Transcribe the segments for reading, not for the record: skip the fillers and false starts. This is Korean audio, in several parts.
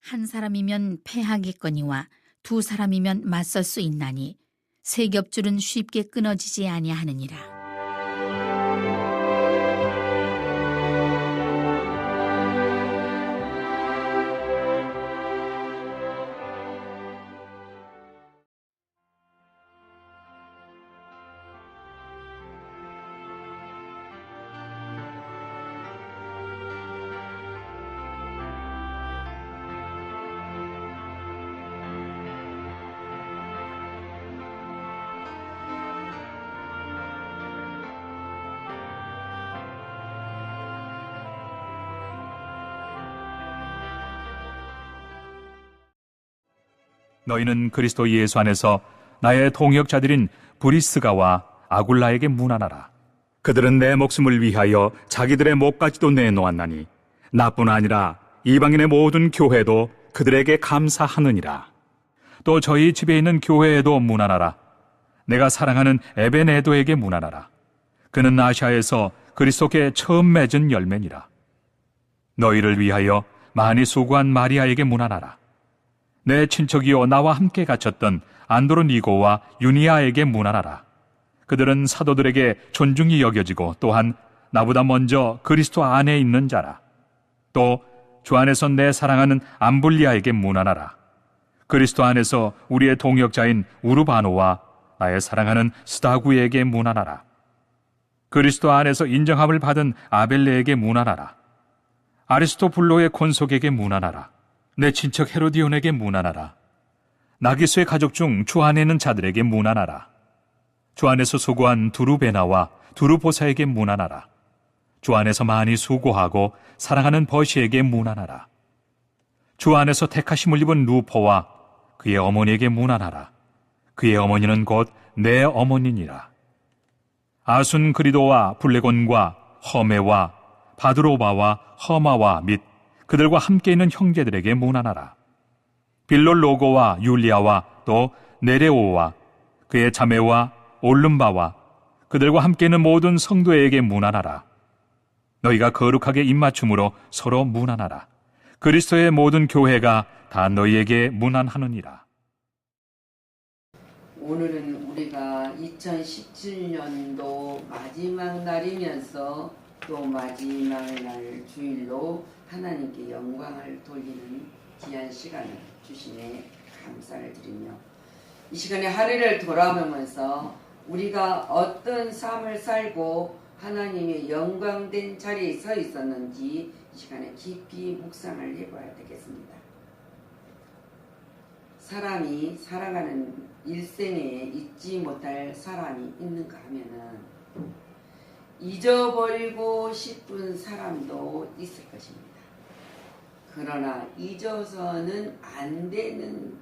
한 사람이면 패하겠거니와 두 사람이면 맞설 수 있나니 세 겹줄은 쉽게 끊어지지 아니하느니라. 너희는 그리스도 예수 안에서 나의 동역자들인 브리스가와 아굴라에게 문안하라. 그들은 내 목숨을 위하여 자기들의 목까지도 내놓았나니 나뿐 아니라 이방인의 모든 교회도 그들에게 감사하느니라. 또 저희 집에 있는 교회에도 문안하라. 내가 사랑하는 에베네도에게 문안하라. 그는 아시아에서 그리스도께 처음 맺은 열매니라. 너희를 위하여 많이 수고한 마리아에게 문안하라. 내 친척이요 나와 함께 갇혔던 안드로니고와 유니아에게 문안하라. 그들은 사도들에게 존중이 여겨지고 또한 나보다 먼저 그리스도 안에 있는 자라. 또 주 안에서 내 사랑하는 암블리아에게 문안하라. 그리스도 안에서 우리의 동역자인 우르바노와 나의 사랑하는 스다구에게 문안하라. 그리스도 안에서 인정함을 받은 아벨레에게 문안하라. 아리스토블로의 곤속에게 문안하라. 내 친척 헤로디온에게 문안하라. 나기수의 가족 중 주 안에 있는 자들에게 문안하라. 주 안에서 수고한 두루베나와 두루보사에게 문안하라. 주 안에서 많이 수고하고 사랑하는 버시에게 문안하라. 주 안에서 택하심을 입은 루포와 그의 어머니에게 문안하라. 그의 어머니는 곧 내 어머니니라. 아순그리도와 블레곤과 허메와 바드로바와 허마와 및 그들과 함께 있는 형제들에게 문안하라. 빌롤로고와 율리아와 또 네레오와 그의 자매와 올름바와 그들과 함께 있는 모든 성도에게 문안하라. 너희가 거룩하게 입맞춤으로 서로 문안하라. 그리스도의 모든 교회가 다 너희에게 문안하느니라. 오늘은 우리가 2017년도 마지막 날이면서 또 마지막 날 주일로 하나님께 영광을 돌리는 귀한 시간을 주시네 감사를 드리며 이 시간에 하루를 돌아보면서 우리가 어떤 삶을 살고 하나님의 영광된 자리에 서 있었는지 이 시간에 깊이 묵상을 해봐야 되겠습니다. 사람이 살아가는 일생에 잊지 못할 사람이 있는가 하면은 잊어버리고 싶은 사람도 있을 것입니다. 그러나 잊어서는 안 되는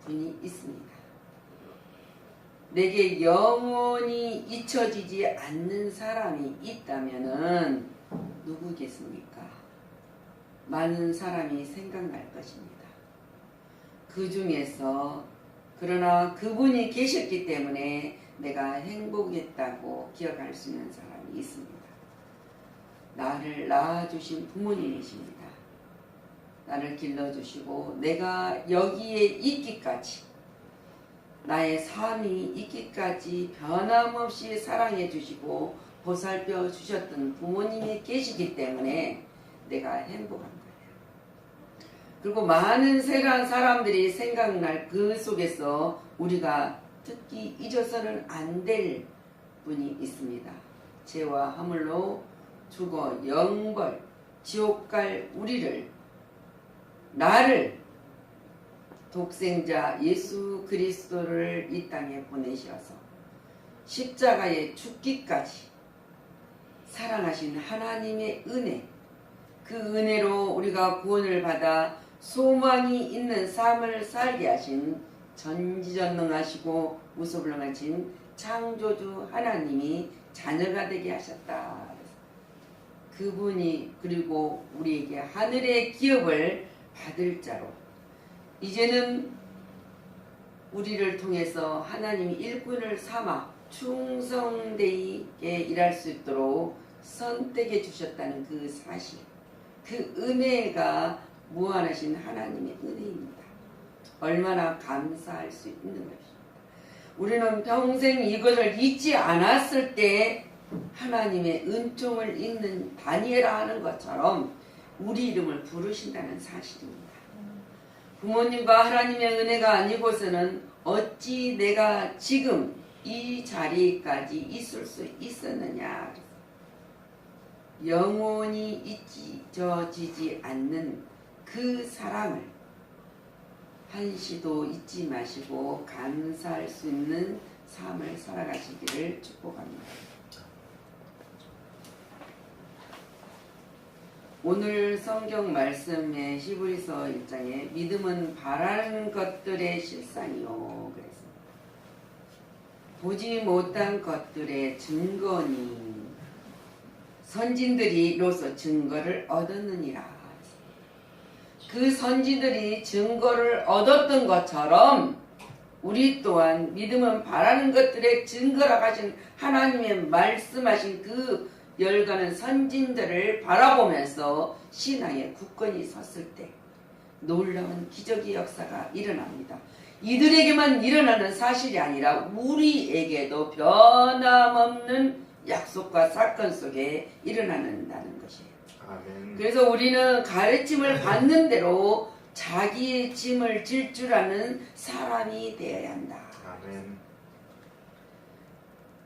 분이 있습니다. 내게 영원히 잊혀지지 않는 사람이 있다면은 누구겠습니까? 많은 사람이 생각날 것입니다. 그 중에서 그러나 그분이 계셨기 때문에 내가 행복했다고 기억할 수 있는 사람이 있습니다. 나를 낳아주신 부모님이십니다. 나를 길러주시고 내가 여기에 있기까지 나의 삶이 있기까지 변함없이 사랑해 주시고 보살펴 주셨던 부모님이 계시기 때문에 내가 행복한 거예요. 그리고 많은 세상 사람들이 생각날 그 속에서 우리가 특히 잊어서는 안 될 분이 있습니다. 죄와 허물로 죽어 영벌 지옥 갈 우리를 나를 독생자 예수 그리스도를 이 땅에 보내셔서 십자가에 죽기까지 사랑하신 하나님의 은혜, 그 은혜로 우리가 구원을 받아 소망이 있는 삶을 살게 하신 전지전능하시고 무소불능하신 창조주 하나님이 자녀가 되게 하셨다. 그분이 그리고 우리에게 하늘의 기업을 받을 자로 이제는 우리를 통해서 하나님이 일꾼을 삼아 충성되게 일할 수 있도록 선택해 주셨다는 그 사실, 그 은혜가 무한하신 하나님의 은혜입니다. 얼마나 감사할 수 있는 것입니다. 우리는 평생 이것을 잊지 않았을 때 하나님의 은총을 잊는 다니엘아 하는 것처럼 우리 이름을 부르신다는 사실입니다. 부모님과 하나님의 은혜가 아니고서는 어찌 내가 지금 이 자리까지 있을 수 있었느냐. 영원히 잊혀지지 않는 그 사랑을 한시도 잊지 마시고 감사할 수 있는 삶을 살아가시기를 축복합니다. 오늘 성경 말씀의 히브리서 1장에 믿음은 바라는 것들의 실상이요 그랬습니다. 보지 못한 것들의 증거니 선진들이로서 증거를 얻었느니라. 그 선지들이 증거를 얻었던 것처럼 우리 또한 믿음은 바라는 것들의 증거라고 하신 하나님의 말씀하신 그 열가는 선진들을 바라보면서 신앙의 굳건히 섰을 때 놀라운 기적의 역사가 일어납니다. 이들에게만 일어나는 사실이 아니라 우리에게도 변함없는 약속과 사건 속에 일어나는다는 것이에요. 아멘. 그래서 우리는 가르침을 받는 대로 자기의 짐을 질 줄 아는 사람이 되어야 한다. 아멘.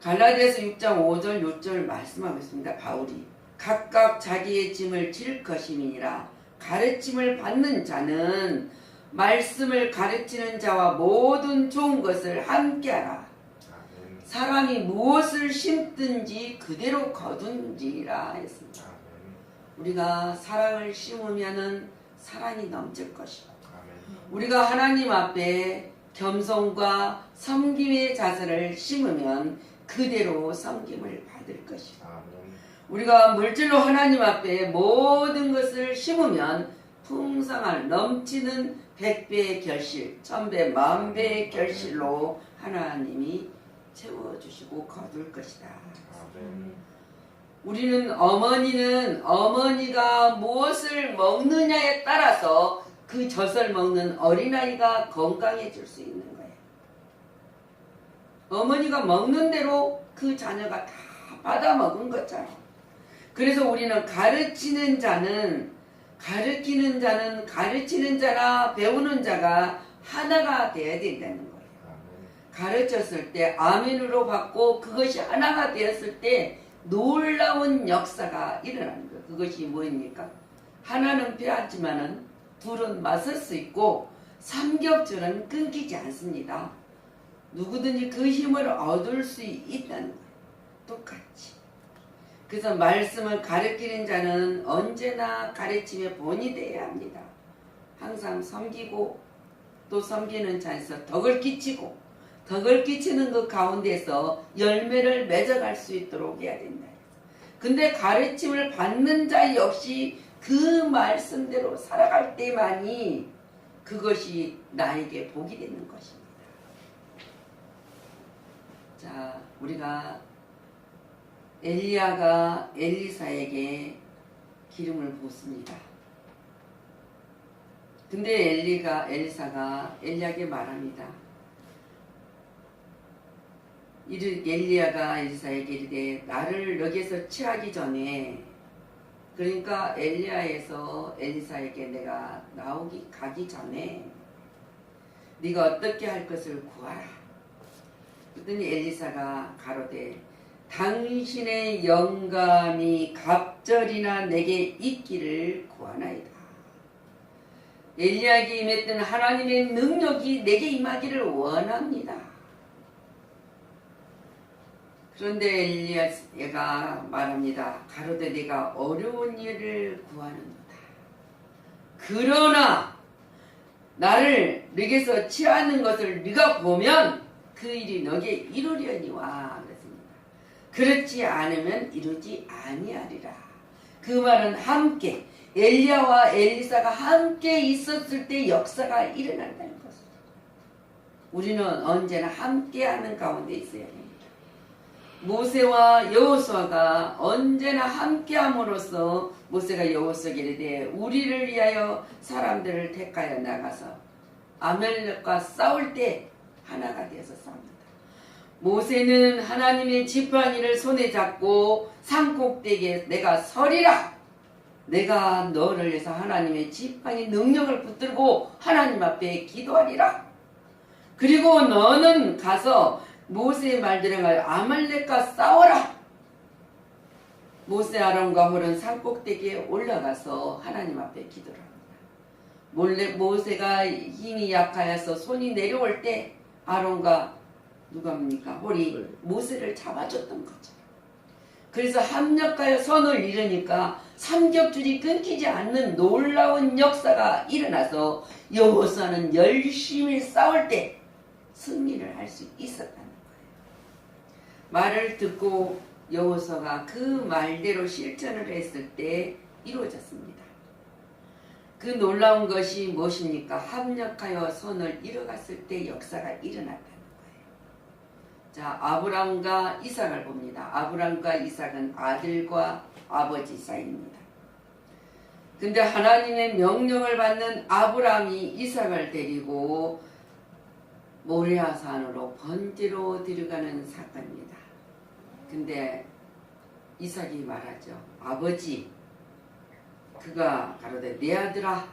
갈라디아서 6장 5절 6절 말씀하고 있습니다. 바울이 각각 자기의 짐을 질 것임이니라. 가르침을 받는 자는 말씀을 가르치는 자와 모든 좋은 것을 함께하라. 아멘. 사람이 무엇을 심든지 그대로 거둔지라 했습니다. 아멘. 우리가 사랑을 심으면은 사랑이 넘칠 것이고, 아멘. 우리가 하나님 앞에 겸손과 섬김의 자세를 심으면 그대로 섬김을 받을 것이고, 아멘. 우리가 물질로 하나님 앞에 모든 것을 심으면 풍성한 넘치는 100배의 결실, 1000배, 10,000배의 결실로 하나님이 채워주시고 거둘 것이다. 아멘. 우리는 어머니가 무엇을 먹느냐에 따라서 그 젖을 먹는 어린아이가 건강해질 수 있는 거예요. 어머니가 먹는 대로 그 자녀가 다 받아먹은 것처럼. 그래서 우리는 가르치는 자나 배우는 자가 하나가 되어야 된다는 거예요. 가르쳤을 때 아멘으로 받고 그것이 하나가 되었을 때 놀라운 역사가 일어나는 거예요. 그것이 뭐입니까? 하나는 빼앗지만은 둘은 맞설 수 있고 삼겹줄은 끊기지 않습니다. 누구든지 그 힘을 얻을 수 있다는 거예요. 똑같이. 그래서 말씀을 가르치는 자는 언제나 가르침의 본이 되어야 합니다. 항상 섬기고 또 섬기는 자에서 덕을 끼치고 덕을 끼치는 그 가운데서 열매를 맺어갈 수 있도록 해야 된다. 근데 가르침을 받는 자 역시 그 말씀대로 살아갈 때만이 그것이 나에게 복이 되는 것입니다. 자, 우리가 엘리야가 엘리사에게 기름을 붓습니다. 근데 엘리사가 엘리야에게 말합니다. 엘리야가 엘리사에게 이르되 나를 여기에서 취하기 전에, 그러니까 엘리야에서 엘리사에게 내가 가기 전에 네가 어떻게 할 것을 구하라. 그랬더니 엘리사가 가로되 당신의 영감이 갑절이나 내게 있기를 구하나이다. 엘리야에게 임했던 하나님의 능력이 내게 임하기를 원합니다. 그런데 엘리야가 말합니다. 가로되 내가 어려운 일을 구하는도다. 그러나 나를 네게서 취하는 것을 네가 보면 그 일이 너게 이루려니와 그랬습니다. 그렇지 않으면 이루지 아니하리라. 그 말은 함께 엘리야와 엘리사가 함께 있었을 때 역사가 일어난다는 것입니다. 우리는 언제나 함께하는 가운데 있어야 됩니다. 모세와 여호수아가 언제나 함께함으로써 모세가 여호수아에게 이르되 우리를 위하여 사람들을 택하여 나가서 아말렉과 싸울 때 하나가 되어서 싸웁니다. 모세는 하나님의 지팡이를 손에 잡고 산꼭대기에 내가 서리라. 내가 너를 위해서 하나님의 지팡이 능력을 붙들고 하나님 앞에 기도하리라. 그리고 너는 가서 모세의 말대로 아말렉과 싸워라. 모세 아론과 홀은 산꼭대기에 올라가서 하나님 앞에 기도를 합니다. 모세가 힘이 약하여서 손이 내려올 때 아론과 누가입니까? 홀이 모세를 잡아줬던 거죠. 그래서 합력하여 선을 이루니까 삼겹줄이 끊기지 않는 놀라운 역사가 일어나서 여호수아는 열심히 싸울 때 승리를 할 수 있었다는 거예요. 말을 듣고 여호수아가 그 말대로 실천을 했을 때 이루어졌습니다. 그 놀라운 것이 무엇입니까? 합력하여 선을 이뤄갔을 때 역사가 일어났다는 거예요. 자, 아브람과 이삭을 봅니다. 아브람과 이삭은 아들과 아버지 사이입니다. 근데 하나님의 명령을 받는 아브람이 이삭을 데리고 모리아산으로 번제로 들어가는 사건입니다. 근데 이삭이 말하죠. 아버지, 그가 가로되 내 아들아,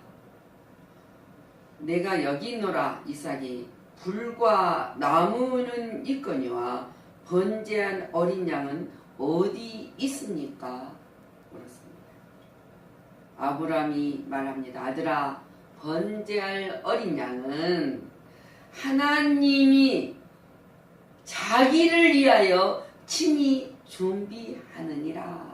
내가 여기 있노라. 이삭이 불과 나무는 있거니와 번제한 어린 양은 어디 있습니까? 물었습니다. 아브람이 말합니다. 아들아, 번제할 어린 양은 하나님이 자기를 위하여 친히 준비하느니라.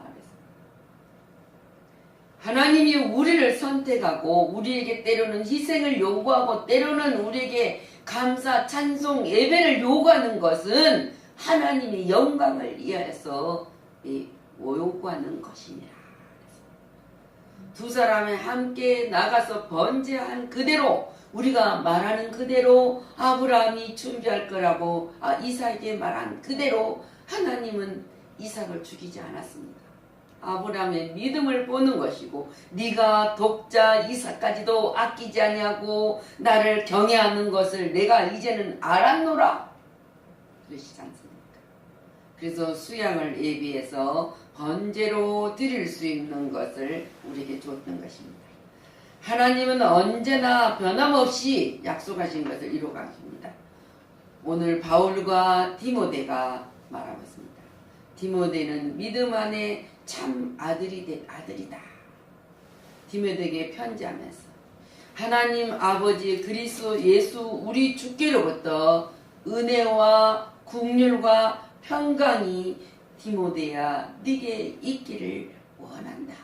하나님이 우리를 선택하고 우리에게 때로는 희생을 요구하고 때로는 우리에게 감사, 찬송, 예배를 요구하는 것은 하나님의 영광을 위하여서 요구하는 것이니라. 두 사람이 함께 나가서 번제한 그대로 우리가 말하는 그대로 아브라함이 준비할 거라고 이삭에게 말한 그대로 하나님은 이삭을 죽이지 않았습니다. 아브라함의 믿음을 보는 것이고 네가 독자 이삭까지도 아끼지 아니하고 나를 경외하는 것을 내가 이제는 알았노라 그러시지 않습니까? 그래서 수양을 예비해서 번제로 드릴 수 있는 것을 우리에게 주었던 것입니다. 하나님은 언제나 변함없이 약속하신 것을 이루어가십니다. 오늘 바울과 디모데가 말하고 있습니다. 디모데는 믿음 안에 참 아들이다. 디모데에게 편지하면서 하나님 아버지 그리스도 예수 우리 주께로부터 은혜와 긍휼과 평강이 디모데야 네게 있기를 원한다.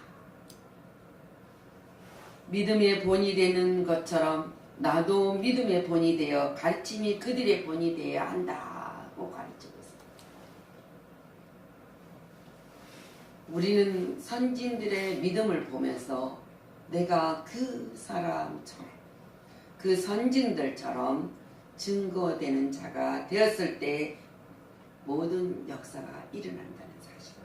믿음의 본이 되는 것처럼 나도 믿음의 본이 되어 가르침이 그들의 본이 되어야 한다고 가르치고 있습니다. 우리는 선진들의 믿음을 보면서 내가 그 사람처럼 그 선진들처럼 증거되는 자가 되었을 때 모든 역사가 일어난다는 사실.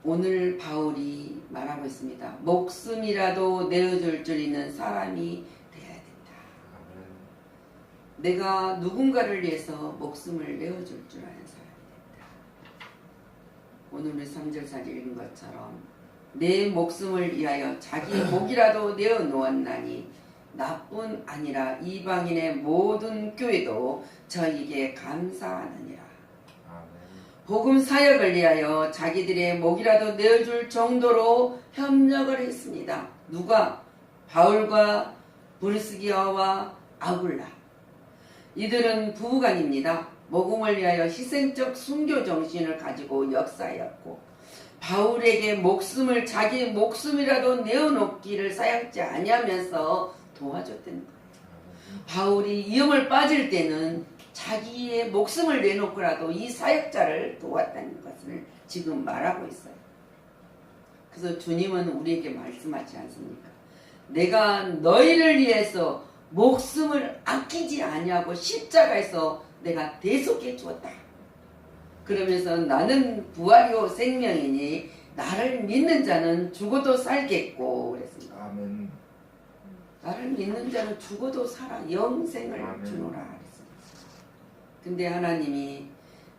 오늘 바울이 말하고 있습니다. 목숨이라도 내어줄 줄 있는 사람이 되어야 된다. 내가 누군가를 위해서 목숨을 내어줄 줄 아는 사람이 된다. 오늘 우리 3절사를 읽은 것처럼 내 목숨을 위하여 자기 목이라도 내어놓았나니 나뿐 아니라 이방인의 모든 교회도 저에게 감사하느니라. 복음 사역을 위하여 자기들의 목이라도 내어줄 정도로 협력을 했습니다. 누가? 바울과 브리스기아와 아굴라. 이들은 부부간입니다. 복음을 위하여 희생적 순교 정신을 가지고 역사하였고 바울에게 목숨을 자기 목숨이라도 내어놓기를 사양치 아니하면서 도와줬던 거예요. 바울이 위험을 빠질 때는 자기의 목숨을 내놓고라도 이 사역자를 도왔다는 것을 지금 말하고 있어요. 그래서 주님은 우리에게 말씀하지 않습니까? 내가 너희를 위해서 목숨을 아끼지 아니하고 십자가에서 내가 대속해 주었다. 그러면서 나는 부활이요 생명이니 나를 믿는 자는 죽어도 살겠고 그랬습니다. 아멘. 나를 믿는 자는 죽어도 살아 영생을 아멘. 주노라 그랬습니다. 근데 하나님이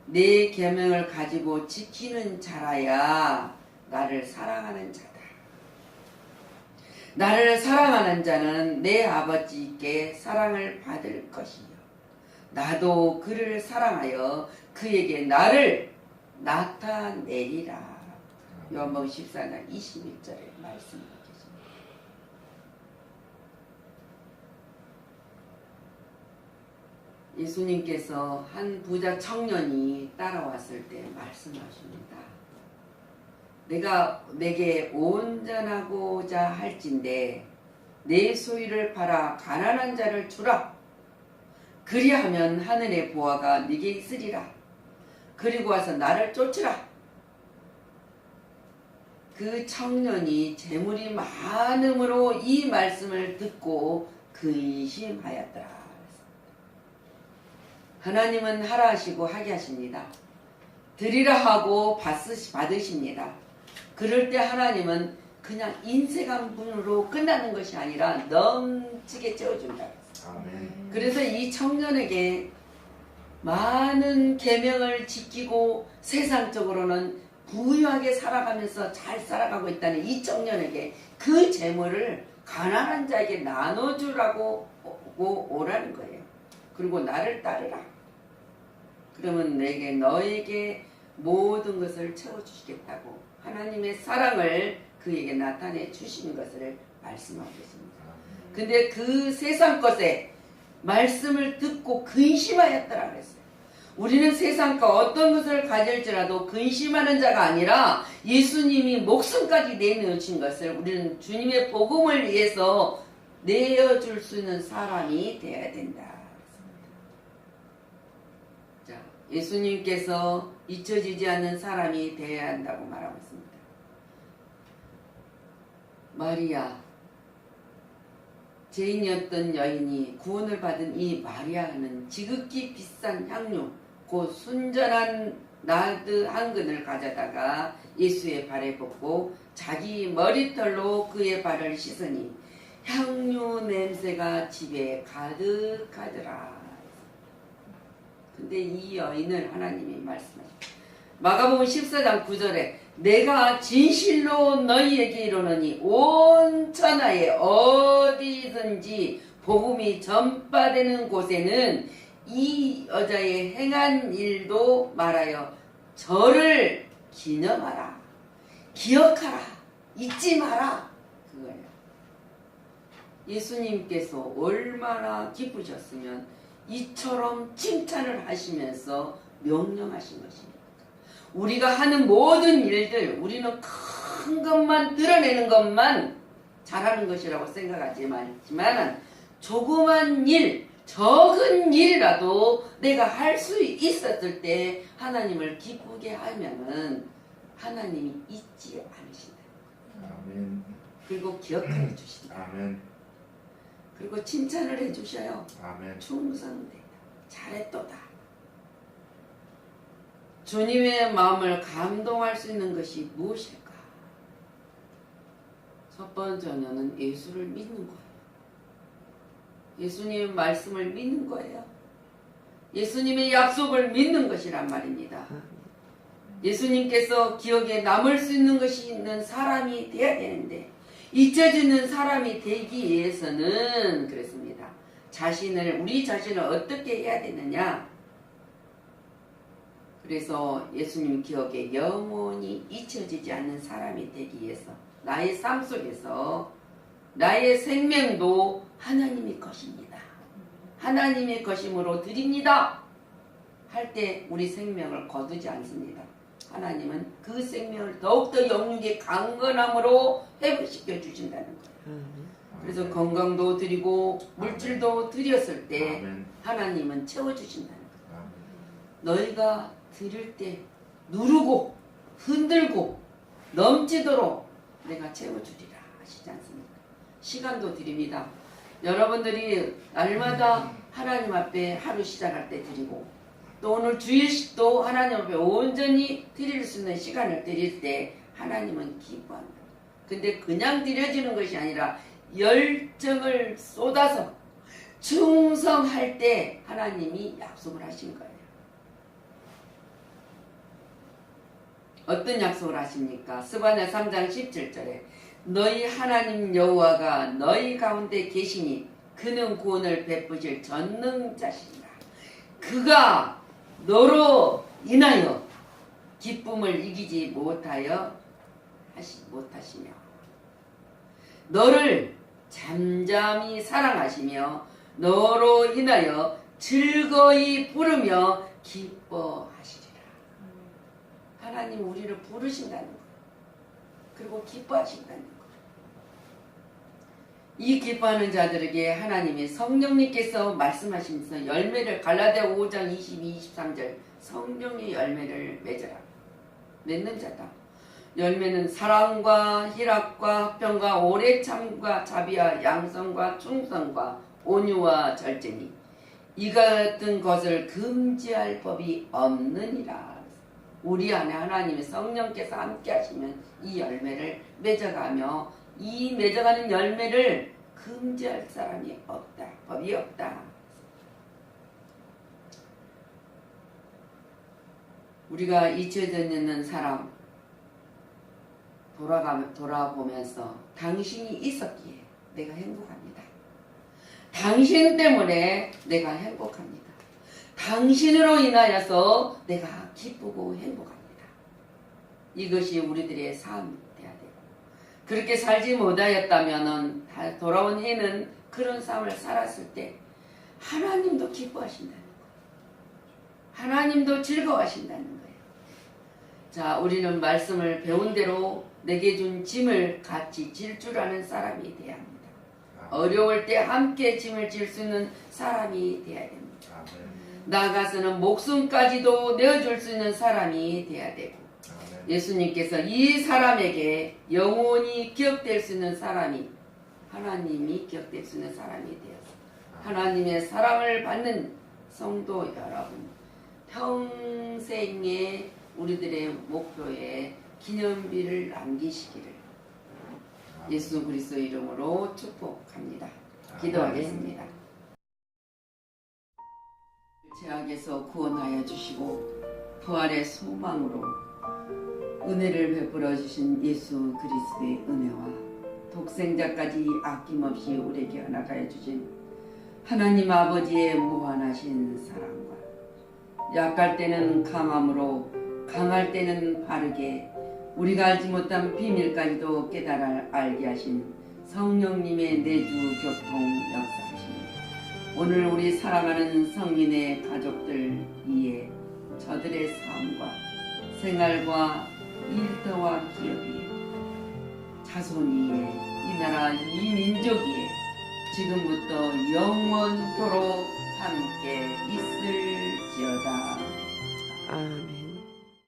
내 계명을 가지고 지키는 자라야 나를 사랑하는 자다. 나를 사랑하는 자는 내 아버지께 사랑을 받을 것이요 나도 그를 사랑하여 그에게 나를 나타내리라. 요한복음 14장 21절에 말씀하고 계십니다. 예수님께서 한 부자 청년이 따라왔을 때 말씀하십니다. 내가 내게 온전하고자 할진대 내 소유를 팔아 가난한 자를 주라. 그리하면 하늘의 보화가 네게 있으리라. 그리고 와서 나를 쫓으라. 그 청년이 재물이 많음으로 이 말씀을 듣고 근심하였더라. 하나님은 하라 하시고 하게 하십니다. 드리라 하고 받으십니다. 그럴 때 하나님은 그냥 인색 한 분으로 끝나는 것이 아니라 넘치게 채워준다. 아멘. 그래서 이 청년에게 많은 계명을 지키고 세상적으로는 부유하게 살아가면서 잘 살아가고 있다는 이 청년에게 그 재물을 가난한 자에게 나눠주라고 오라는 거예요. 그리고 나를 따르라. 그러면 내게 너에게 모든 것을 채워주시겠다고 하나님의 사랑을 그에게 나타내 주시는 것을 말씀하고 있습니다. 근데 그 세상 것에 말씀을 듣고 근심하였더라 그랬어요. 우리는 세상과 어떤 것을 가질지라도 근심하는 자가 아니라 예수님이 목숨까지 내놓으신 것을 우리는 주님의 복음을 위해서 내어줄 수 있는 사람이 되어야 된다. 자, 예수님께서 잊혀지지 않는 사람이 되어야 한다고 말하고 있습니다. 마리아, 죄인이었던 여인이 구원을 받은 이 마리아는 지극히 비싼 향료, 곧 순전한 나드 한 근을 가져다가 예수의 발에 붓고 자기 머리털로 그의 발을 씻으니 향료 냄새가 집에 가득하더라. 근데 이 여인을 하나님이 말씀하십니다. 마가복음 14장 9절에 내가 진실로 너희에게 이르노니 온 천하에 어디든지 복음이 전파되는 곳에는 이 여자의 행한 일도 말하여 저를 기념하라. 기억하라. 잊지 마라. 그거예요. 예수님께서 얼마나 기쁘셨으면 이처럼 칭찬을 하시면서 명령하신 것입니다. 우리가 하는 모든 일들, 우리는 큰 것만 드러내는 것만 잘하는 것이라고 생각하지만 조그만 일, 적은 일이라도 내가 할 수 있었을 때 하나님을 기쁘게 하면은 하나님이 잊지 않으신다. 아멘. 그리고 기억해 주신다. 아멘. 그리고 칭찬을 해 주셔요. 아멘. 충성되다. 잘했도다. 주님의 마음을 감동할 수 있는 것이 무엇일까? 첫 번째는 예수를 믿는 거예요. 예수님의 말씀을 믿는 거예요. 예수님의 약속을 믿는 것이란 말입니다. 예수님께서 기억에 남을 수 있는 것이 있는 사람이 되어야 되는데 잊혀지는 사람이 되기 위해서는 그렇습니다. 우리 자신을 어떻게 해야 되느냐? 그래서 예수님 기억에 영원히 잊혀지지 않는 사람이 되기 위해서 나의 삶 속에서 나의 생명도 하나님의 것입니다. 하나님의 것임으로 드립니다. 할 때 우리 생명을 거두지 않습니다. 하나님은 그 생명을 더욱더 영육의 강건함으로 회복시켜 주신다는 거예요. 그래서 건강도 드리고 물질도 드렸을 때 아멘. 하나님은 채워주신다는 거예요. 아멘. 너희가 드릴 때 누르고 흔들고 넘치도록 내가 채워주리라 하시지 않습니까? 시간도 드립니다. 여러분들이 날마다 하나님 앞에 하루 시작할 때 드리고 또 오늘 주일식도 하나님 앞에 온전히 드릴 수 있는 시간을 드릴 때 하나님은 기뻐합니다. 근데 그냥 드려지는 것이 아니라 열정을 쏟아서 충성할 때 하나님이 약속을 하신 거예요. 어떤 약속을 하십니까? 스바냐 3장 17절에 너희 하나님 여호와가 너희 가운데 계시니 그는 구원을 베푸실 전능자시니라. 그가 너로 인하여 기쁨을 이기지 못하시며 너를 잠잠히 사랑하시며 너로 인하여 즐거이 부르며 기뻐하시리라. 하나님 우리를 부르신다는 것, 그리고 기뻐하신다는 것. 이 기뻐하는 자들에게 하나님이 성령님께서 말씀하시면서 열매를 갈라디아 5장 22, 23절 성령의 열매를 맺어라. 맺는 자다. 열매는 사랑과 희락과 화평과 오래 참과 자비와 양성과 충성과 온유와 절제니 이 같은 것을 금지할 법이 없느니라. 우리 안에 하나님의 성령께서 함께 하시면 이 열매를 맺어가며 이 맺어가는 열매를 금지할 사람이 없다. 법이 없다. 우리가 잊혀져 있는 사람 돌아보면서 당신이 있었기에 내가 행복합니다. 당신 때문에 내가 행복합니다. 당신으로 인하여서 내가 기쁘고 행복합니다. 이것이 우리들의 삶이 돼야 되고, 그렇게 살지 못하였다면 돌아온 해는 그런 삶을 살았을 때 하나님도 기뻐하신다는 거예요. 하나님도 즐거워하신다는 거예요. 자, 우리는 말씀을 배운 대로 내게 준 짐을 같이 질 줄 아는 사람이 돼야 합니다. 어려울 때 함께 짐을 질 수 있는 사람이 돼야 됩니다. 나아가서는 목숨까지도 내어줄 수 있는 사람이 돼야 되고, 예수님께서 이 사람에게 영원히 기억될 수 있는 사람이, 하나님이 기억될 수 있는 사람이 되어서 하나님의 사랑을 받는 성도 여러분, 평생의 우리들의 목표에 기념비를 남기시기를 예수 그리스도 이름으로 축복합니다. 기도하겠습니다. 죄악에서 구원하여 주시고 부활의 소망으로 은혜를 베풀어 주신 예수 그리스도의 은혜와 독생자까지 아낌없이 우리에게 허락하여 주신 하나님 아버지의 무한하신 사랑과 약할 때는 강함으로 강할 때는 바르게 우리가 알지 못한 비밀까지도 깨달아 알게 하신 성령님의 내주 교통 역사하십니다. 오늘 우리 사랑하는 성민의 가족들 위해 저들의 삶과 생활과 일터와 기업 위에 자손 위에 이 나라 이 민족 위에 지금부터 영원토록 함께 있을지어다. 아멘.